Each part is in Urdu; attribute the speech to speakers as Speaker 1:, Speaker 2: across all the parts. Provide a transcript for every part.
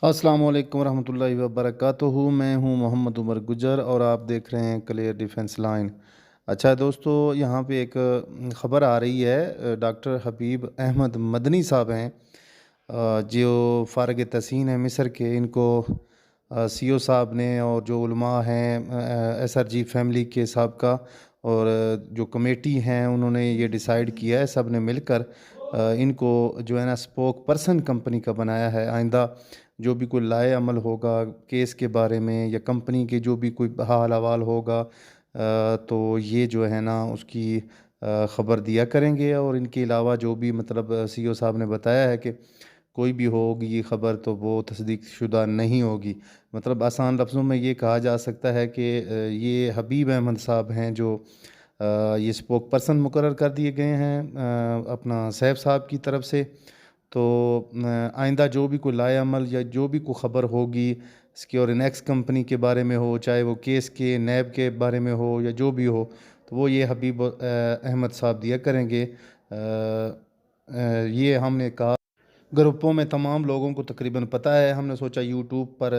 Speaker 1: السلام علیکم ورحمۃ اللہ وبرکاتہ۔ میں ہوں محمد عمر گجر اور آپ دیکھ رہے ہیں کلیئر ڈیفنس لائن۔ اچھا دوستو، یہاں پہ ایک خبر آ رہی ہے۔ ڈاکٹر حبیب احمد مدنی صاحب ہیں، جو فارغ تحسین ہیں مصر کے۔ ان کو سی او صاحب نے اور جو علماء ہیں ایس آر جی فیملی کے سابقہ اور جو کمیٹی ہیں، انہوں نے یہ ڈیسائیڈ کیا ہے سب نے مل کر ان کو جو ہے نا اسپوک پرسن کمپنی کا بنایا ہے۔ آئندہ جو بھی کوئی لائے عمل ہوگا کیس کے بارے میں یا کمپنی کے جو بھی کوئی حال احوال ہوگا، تو یہ جو ہے نا اس کی خبر دیا کریں گے۔ اور ان کے علاوہ جو بھی مطلب سی او صاحب نے بتایا ہے کہ کوئی بھی ہوگی یہ خبر تو وہ تصدیق شدہ نہیں ہوگی۔ مطلب آسان لفظوں میں یہ کہا جا سکتا ہے کہ یہ حبیب احمد صاحب ہیں جو یہ اسپوک پرسن مقرر کر دیے گئے ہیں اپنا سیف صاحب کی طرف سے۔ تو آئندہ جو بھی کوئی لائے عمل یا جو بھی کوئی خبر ہوگی سکیورنیکس کمپنی کے بارے میں ہو، چاہے وہ کیس کے نیب کے بارے میں ہو یا جو بھی ہو، تو وہ یہ حبیب احمد صاحب دیا کریں گے۔ یہ ہم نے کہا گروپوں میں تمام لوگوں کو تقریباً پتہ ہے۔ ہم نے سوچا یوٹیوب پر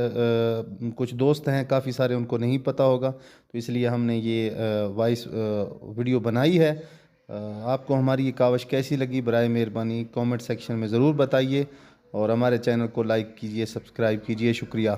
Speaker 1: کچھ دوست ہیں کافی سارے، ان کو نہیں پتہ ہوگا، تو اس لیے ہم نے یہ وائس ویڈیو بنائی ہے۔ آپ کو ہماری یہ کاوش کیسی لگی برائے مہربانی کامنٹ سیکشن میں ضرور بتائیے، اور ہمارے چینل کو لائک کیجئے، سبسکرائب کیجئے۔ شکریہ۔